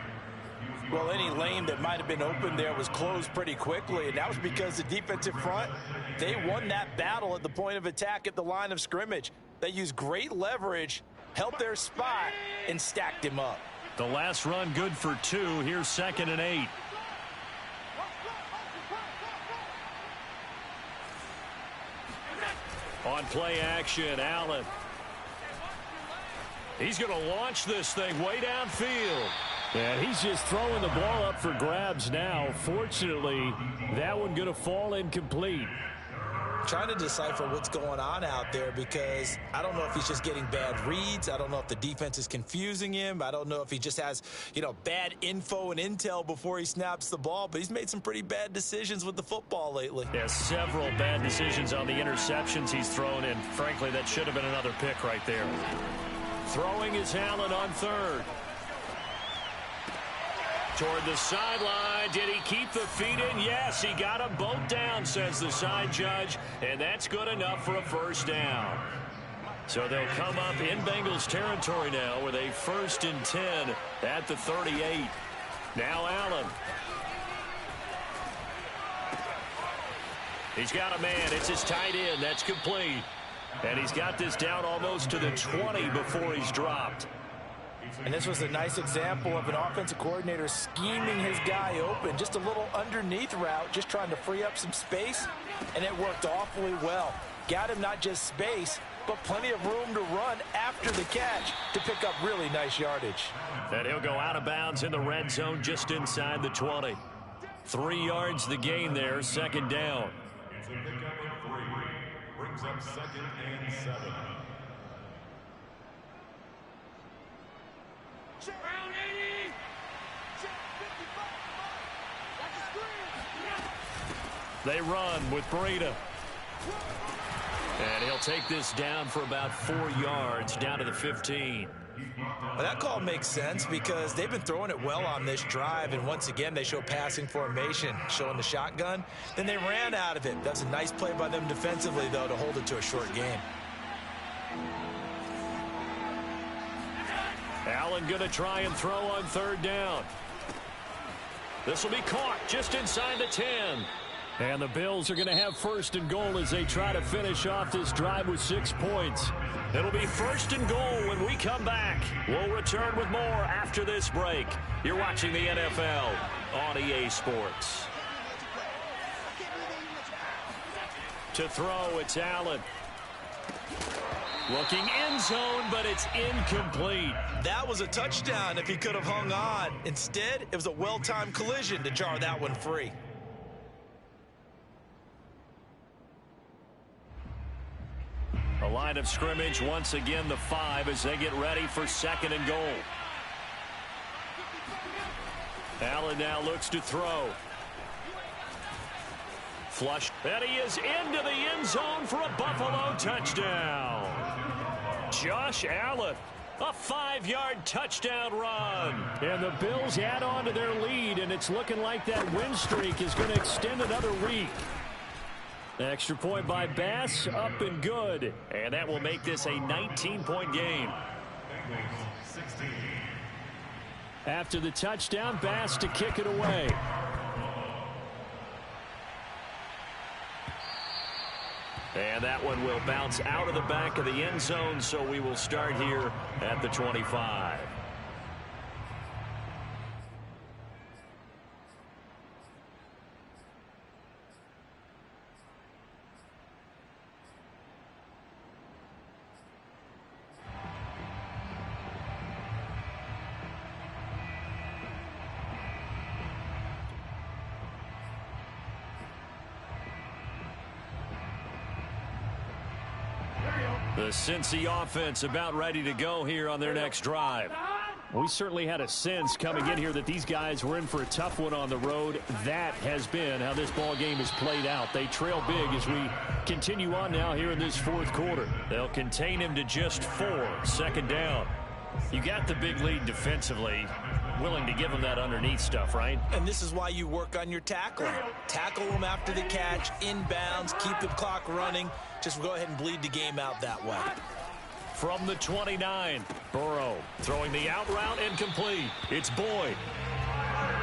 S3: Well, any lane that might have been open there was closed pretty quickly, and that was because the defensive front, they won that battle at the point of attack at the line of scrimmage. They used great leverage, held their spot, and stacked him up.
S2: The last run good for 2. Here's 2nd and 8. On play action, Allen. He's going to launch this thing way downfield. And he's just throwing the ball up for grabs now. Fortunately, that one going to fall incomplete.
S3: Trying to decipher what's going on out there because I don't know if he's just getting bad reads. I don't know if the defense is confusing him. I don't know if he just has, bad info and intel before he snaps the ball. But he's made some pretty bad decisions with the football lately.
S2: Yeah, several bad decisions on the interceptions he's thrown in. Frankly, that should have been another pick right there. Throwing is Allen on 3rd. Toward the sideline. Did he keep the feet in? Yes, he got them both down, says the side judge, and that's good enough for a first down. So they'll come up in Bengals territory now with a 1st and 10 at the 38. Now Allen. He's got a man. It's his tight end. That's complete. And he's got this down almost to the 20 before he's dropped.
S3: And this was a nice example of an offensive coordinator scheming his guy open. Just a little underneath route, just trying to free up some space, and it worked awfully well. Got him not just space, but plenty of room to run after the catch to pick up really nice yardage.
S2: And he'll go out of bounds in the red zone just inside the 20. 3 yards the gain there, 2nd down.
S4: It's a pickup of 3. Brings up 2nd and 7.
S5: Round 80. Check 55.
S2: They run with Breida. And he'll take this down for about 4 yards, down to the 15.
S3: Well, that call makes sense because they've been throwing it well on this drive, and once again they show passing formation, showing the shotgun. Then they ran out of it. That's a nice play by them defensively, though, to hold it to a short gain.
S2: Allen going to try and throw on 3rd down. This will be caught just inside the 10. And the Bills are going to have 1st and goal as they try to finish off this drive with 6 points. It'll be 1st and goal when we come back. We'll return with more after this break. You're watching the NFL on EA Sports. To throw, it's Allen. Looking end zone, but it's incomplete.
S3: That was a touchdown if he could have hung on. Instead, it was a well-timed collision to jar that one free.
S2: A line of scrimmage, once again the 5 as they get ready for 2nd and goal. Allen now looks to throw. Flush, and he is into the end zone for a Buffalo touchdown. Josh Allen, a 5-yard touchdown run. And the Bills add on to their lead, and it's looking like that win streak is going to extend another week. Extra point by Bass, up and good. And that will make this a 19-point game. After the touchdown, Bass to kick it away. And that one will bounce out of the back of the end zone, so we will start here at the 25.
S1: The Cincy offense about ready to go here on their next drive.
S2: We certainly had a sense coming in here that these guys were in for a tough one on the road. That has been how this ball game has played out. They trail big as we continue on now here in this fourth quarter.
S1: They'll contain him to just 4. Second down. You got the big lead defensively. Willing to give him that underneath stuff, right?
S3: And this is why you work on your tackling. Tackle them after the catch, inbounds, keep the clock running. Just go ahead and bleed the game out that way.
S1: From the 29, Burrow throwing the out route incomplete. It's Boyd.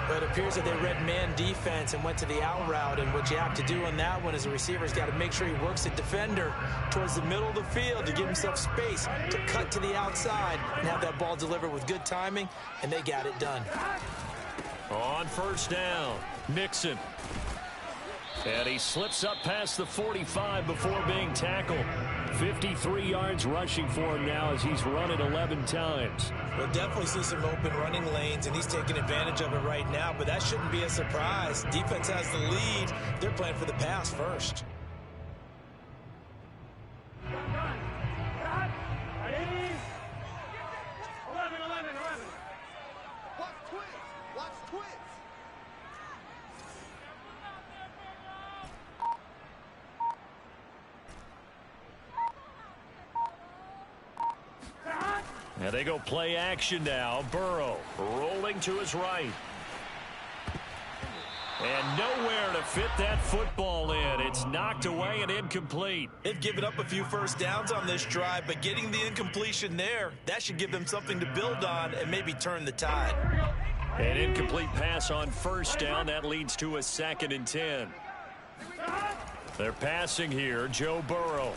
S3: But it appears that they read man defense and went to the out route, and what you have to do on that one is the receiver's got to make sure he works the defender towards the middle of the field to give himself space to cut to the outside and have that ball delivered with good timing, and they got it done.
S1: On first down, Mixon. And he slips up past the 45 before being tackled. 53 yards rushing for him now as he's run it 11 times.
S3: We'll definitely see some open running lanes, and he's taking advantage of it right now, but that shouldn't be a surprise. Defense has the lead. They're playing for the pass first.
S1: Now they go play action now. Burrow rolling to his right. And nowhere to fit that football in. It's knocked away and incomplete.
S3: They've given up a few first downs on this drive, but getting the incompletion there, that should give them something to build on and maybe turn the tide.
S1: An incomplete pass on first down. That leads to a 2nd and 10. They're passing here. Joe Burrow.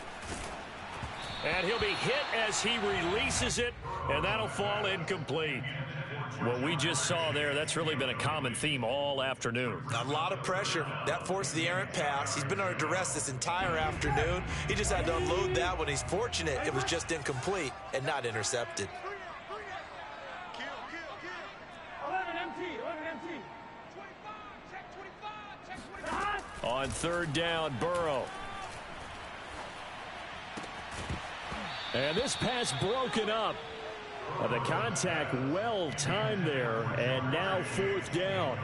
S1: And he'll be hit as he releases it, and that'll fall incomplete. What we just saw there, that's really been a common theme all afternoon.
S3: A lot of pressure. That forced the errant pass. He's been under duress this entire afternoon. He just had to unload that one. He's fortunate it was just incomplete and not intercepted.
S5: 11 MT. 11 MT. 25, check 25.
S1: On third down, Burrow.
S2: And this pass broken up. The contact well timed there, and now fourth down.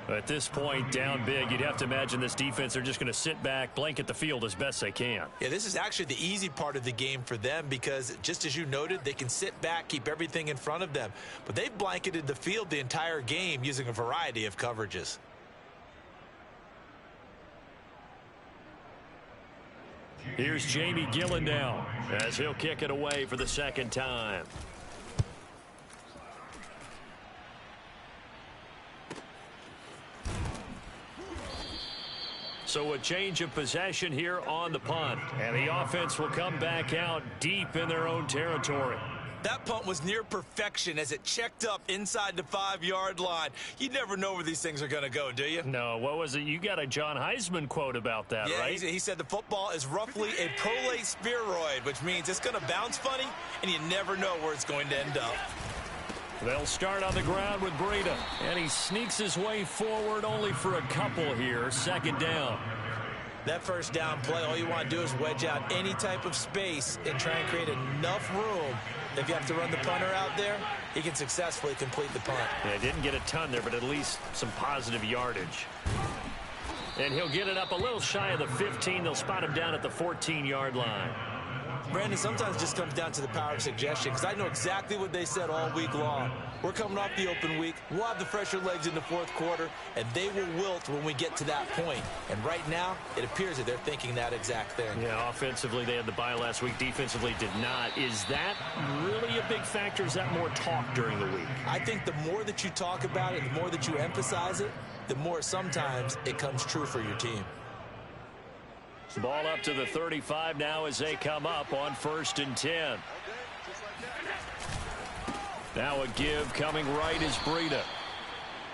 S1: At this point, down big, you'd have to imagine this defense, they're just going to sit back, blanket the field as best they can.
S3: Yeah, this is actually the easy part of the game for them because, just as you noted, they can sit back, keep everything in front of them. But they've blanketed the field the entire game using a variety of coverages.
S1: Here's Jamie Gillen now as he'll kick it away for the second time. So a change of possession here on the punt. And the offense will come back out deep in their own territory.
S3: That punt was near perfection as it checked up inside the 5-yard line. You never know where these things are going to go, do you?
S1: No, what was it? You got a John Heisman quote about that,
S3: yeah,
S1: right?
S3: He said the football is roughly a prolate spheroid, which means it's going to bounce funny, and you never know where it's going to end up.
S1: They'll start on the ground with Breida, and he sneaks his way forward only for a couple here. Second down.
S3: That first down play, all you want to do is wedge out any type of space and try and create enough room. If you have to run the punter out there, he can successfully complete the punt.
S1: Yeah, didn't get a ton there, but at least some positive yardage. And he'll get it up a little shy of the 15. They'll spot him down at the 14-yard line.
S3: Brandon, sometimes it just comes down to the power of suggestion, because I know exactly what they said all week long. We're coming off the open week. We'll have the fresher legs in the fourth quarter, and they will wilt when we get to that point. And right now, it appears that they're thinking that exact thing.
S1: Yeah, offensively, they had the bye last week. Defensively, did not. Is that really a big factor? Is that more talk during the week?
S3: I think the more that you talk about it, the more that you emphasize it, the more sometimes it comes true for your team.
S1: Ball up to the 35 now as they come up on 1st and 10. Now a give coming right is Breida.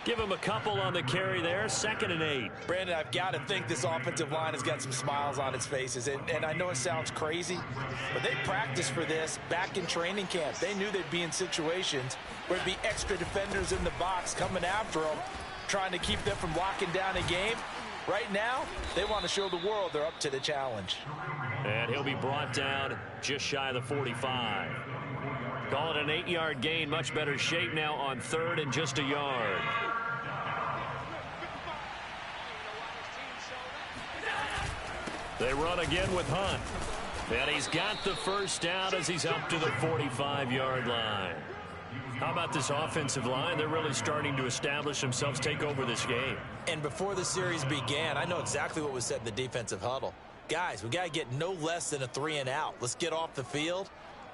S1: Give him a couple on the carry there. 2nd and 8.
S3: Brandon, I've got to think this offensive line has got some smiles on its faces. And I know it sounds crazy, but they practiced for this back in training camp. They knew they'd be in situations where there'd be extra defenders in the box coming after them, trying to keep them from locking down a game. Right now, they want to show the world they're up to the challenge.
S1: And he'll be brought down just shy of the 45. Call it an 8-yard gain. Much better shape now on 3rd and just a yard. They run again with Hunt. And he's got the first down as he's up to the 45-yard line. How about this offensive line? They're really starting to establish themselves, take over this game.
S3: And before the series began, I know exactly what was said in the defensive huddle. Guys, we got to get no less than a 3-and-out. Let's get off the field.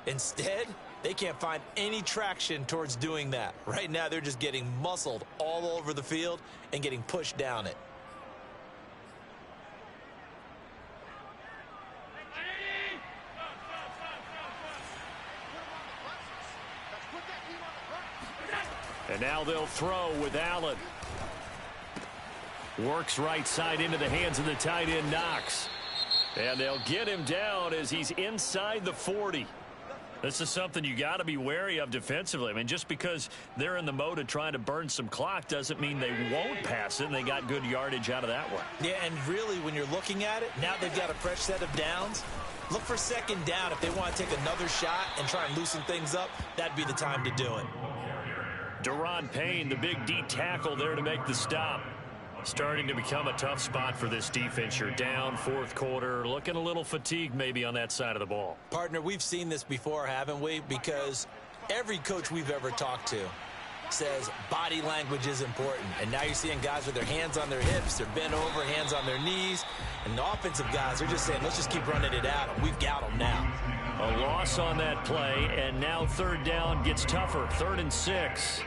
S3: Instead, they can't find any traction towards doing that. Right now, they're just getting muscled all over the field and getting pushed down it.
S1: And now they'll throw with Allen. Works right side into the hands of the tight end, Knox. And they'll get him down as he's inside the 40. This is something you got to be wary of defensively. I mean, just because they're in the mode of trying to burn some clock doesn't mean they won't pass it, and they got good yardage out of that one.
S3: Yeah, and really, when you're looking at it, now they've got a fresh set of downs. Look for 2nd down. If they want to take another shot and try and loosen things up, that'd be the time to do it.
S1: Deron Payne, the big D tackle there to make the stop. Starting to become a tough spot for this defense. You're down 4th quarter, looking a little fatigued maybe on that side of the ball.
S3: Partner, we've seen this before, haven't we? Because every coach we've ever talked to says body language is important. And now you're seeing guys with their hands on their hips, they're bent over, hands on their knees. And the offensive guys are just saying, let's just keep running it out. We've got them now.
S1: A loss on that play, and now 3rd down gets tougher. 3rd and 6.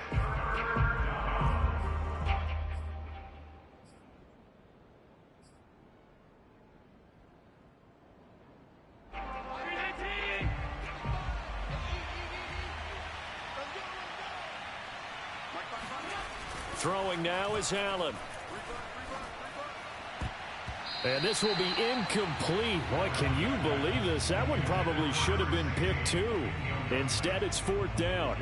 S1: Throwing now is Allen. And this will be incomplete. Boy, can you believe this? That one probably should have been picked too. Instead, it's 4th down.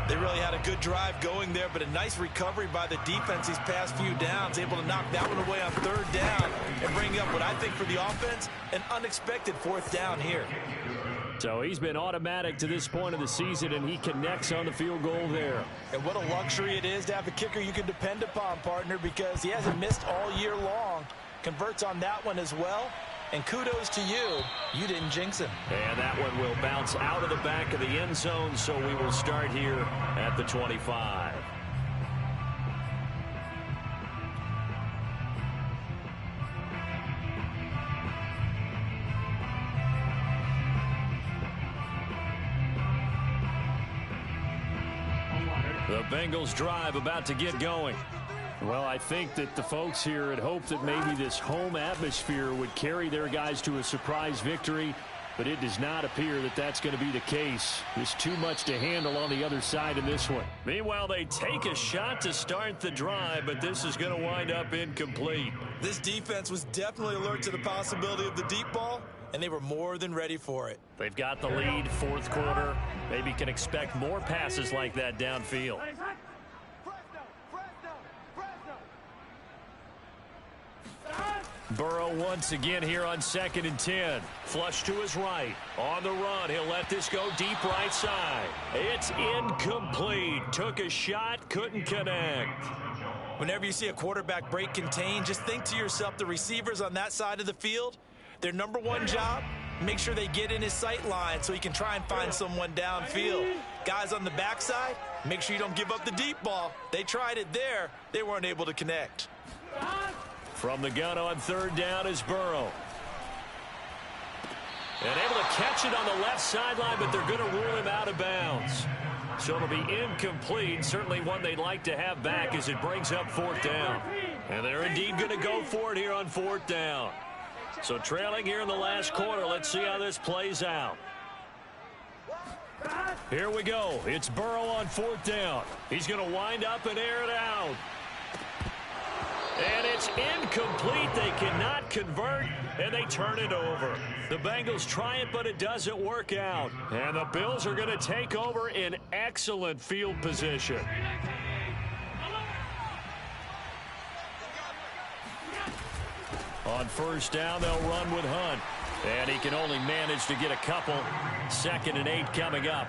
S3: They really had a good drive going there, but a nice recovery by the defense these past few downs, able to knock that one away on 3rd down and bring up what I think for the offense, an unexpected 4th down here.
S1: So he's been automatic to this point of the season, and he connects on the field goal there.
S3: And what a luxury it is to have a kicker you can depend upon, partner, because he hasn't missed all year long. Converts on that one as well. And kudos to you. You didn't jinx him.
S1: And that one will bounce out of the back of the end zone, so we will start here at the 25. The Bengals drive about to get going. Well, I think that the folks here had hoped that maybe this home atmosphere would carry their guys to a surprise victory, but it does not appear that that's going to be the case. There's too much to handle on the other side in this one. Meanwhile, they take a shot to start the drive, but this is going to wind up incomplete.
S3: This defense was definitely alert to the possibility of the deep ball, and they were more than ready for it.
S1: They've got the lead, 4th quarter. Maybe can expect more passes like that downfield. Burrow once again here on 2nd and 10. Flush to his right. On the run, he'll let this go deep right side. It's incomplete. Took a shot, couldn't connect.
S3: Whenever you see a quarterback break contain, just think to yourself, the receivers on that side of the field, their number one job, make sure they get in his sight line so he can try and find someone downfield. Guys on the backside, make sure you don't give up the deep ball. They tried it there. They weren't able to connect.
S1: From the gun on 3rd down is Burrow. And able to catch it on the left sideline, but they're going to rule him out of bounds. So it'll be incomplete. Certainly one they'd like to have back as it brings up 4th down. And they're indeed going to go for it here on 4th down. So trailing here in the last quarter. Let's see how this plays out. Here we go. It's Burrow on 4th down. He's going to wind up and air it out. And it's incomplete. They cannot convert, and they turn it over. The Bengals try it, but it doesn't work out. And the Bills are going to take over in excellent field position.
S2: On first down, they'll run with Hunt. And he can only manage to get a couple. 2nd and 8 coming up.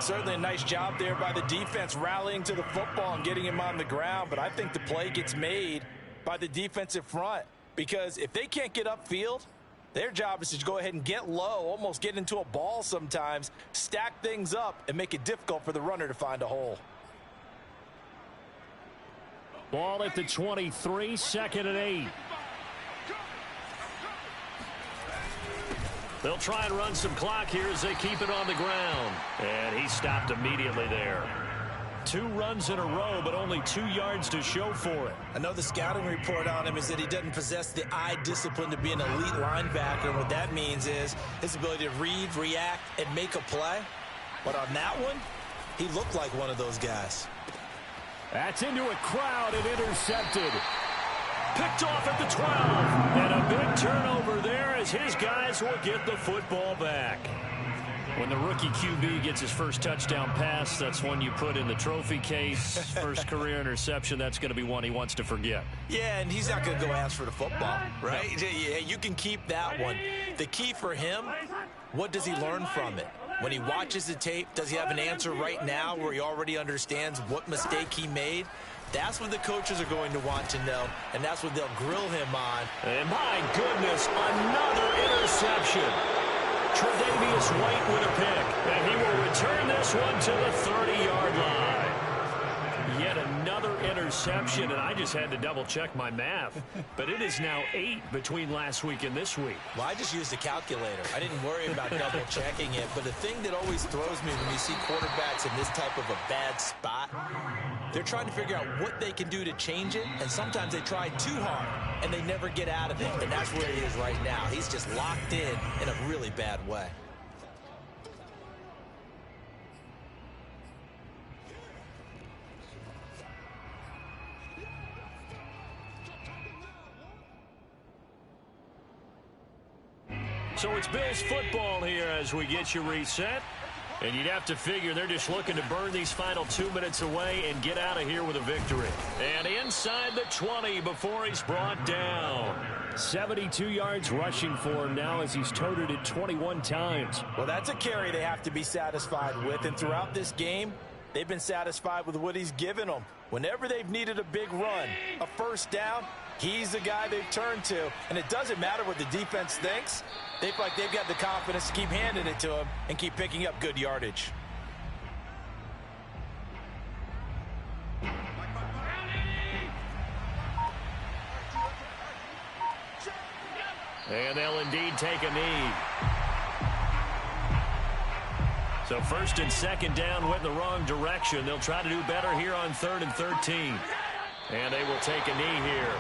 S3: Certainly a nice job there by the defense rallying to the football and getting him on the ground. But I think the play gets made by the defensive front. Because if they can't get upfield, their job is to go ahead and get low, almost get into a ball sometimes, stack things up, and make it difficult for the runner to find a hole.
S2: Ball at the 23, 2nd and 8. They'll try and run some clock here as they keep it on the ground. And he stopped immediately there. 2 runs in a row, but only 2 yards to show for it.
S3: I know the scouting report on him is that he doesn't possess the eye discipline to be an elite linebacker. And what that means is his ability to read, react, and make a play. But on that one, he looked like one of those guys.
S2: That's into a crowd and intercepted. Picked off at the 12. And a big turnover there as his guys will get the football back. When the rookie QB gets his first touchdown pass, that's one you put in the trophy case. First career interception, that's going to be one he wants to forget.
S3: Yeah, and he's not going to go ask for the football, right? Yeah, you can keep that one. The key for him, what does he learn from it? When he watches the tape, does he have an answer right now where he already understands what mistake he made? That's what the coaches are going to want to know, and that's what they'll grill him on.
S2: And my goodness, another interception. Tre'Davious White with a pick, and he will return this one to the 30-yard line. Yet another interception, and I just had to double-check my math. But it is now 8 between last week and this week.
S3: Well, I just used a calculator. I didn't worry about double-checking it. But the thing that always throws me when you see quarterbacks in this type of a bad spot, they're trying to figure out what they can do to change it, and sometimes they try too hard, and they never get out of it. And that's where he is right now. He's just locked in a really bad way.
S2: So it's Bills football here as we get you reset. And you'd have to figure they're just looking to burn these final 2 minutes away and get out of here with a victory. And inside the 20 before he's brought down. 72 yards rushing for him now as he's toted it 21 times.
S3: Well, that's a carry they have to be satisfied with. And throughout this game, they've been satisfied with what he's given them. Whenever they've needed a big run, a first down, he's the guy they've turned to. And it doesn't matter what the defense thinks. They feel like they've got the confidence to keep handing it to him and keep picking up good yardage.
S2: And they'll indeed take a knee. So 1st and 2nd down went in the wrong direction. They'll try to do better here on 3rd and 13. And they will take a knee here.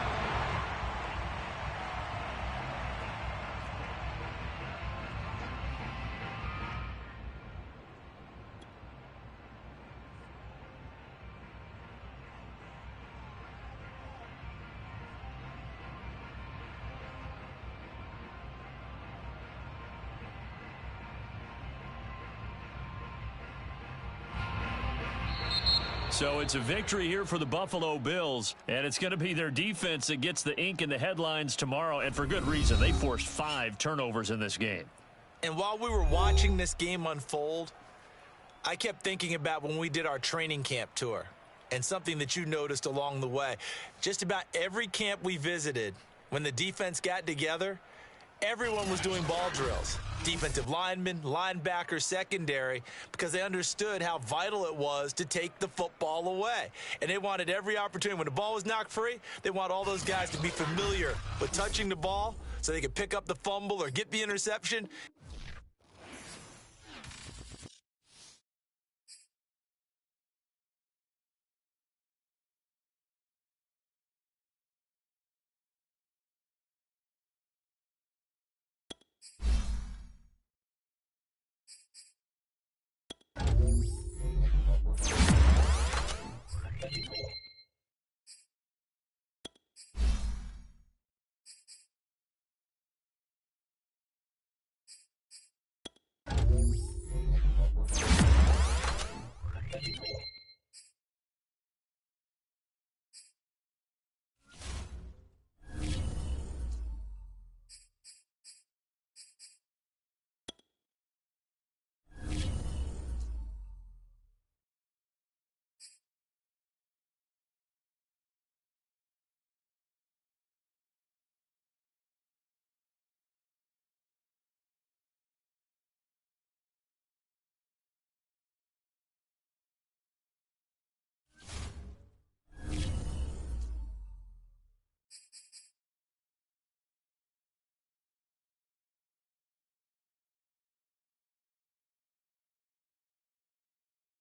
S2: So it's a victory here for the Buffalo Bills, and it's going to be their defense that gets the ink in the headlines tomorrow, and for good reason. They forced 5 turnovers in this game.
S3: And while we were watching this game unfold, I kept thinking about when we did our training camp tour and something that you noticed along the way. Just about every camp we visited, when the defense got together, everyone was doing ball drills. Defensive linemen, linebackers, secondary, because they understood how vital it was to take the football away. And they wanted every opportunity. When the ball was knocked free, they want all those guys to be familiar with touching the ball so they could pick up the fumble or get the interception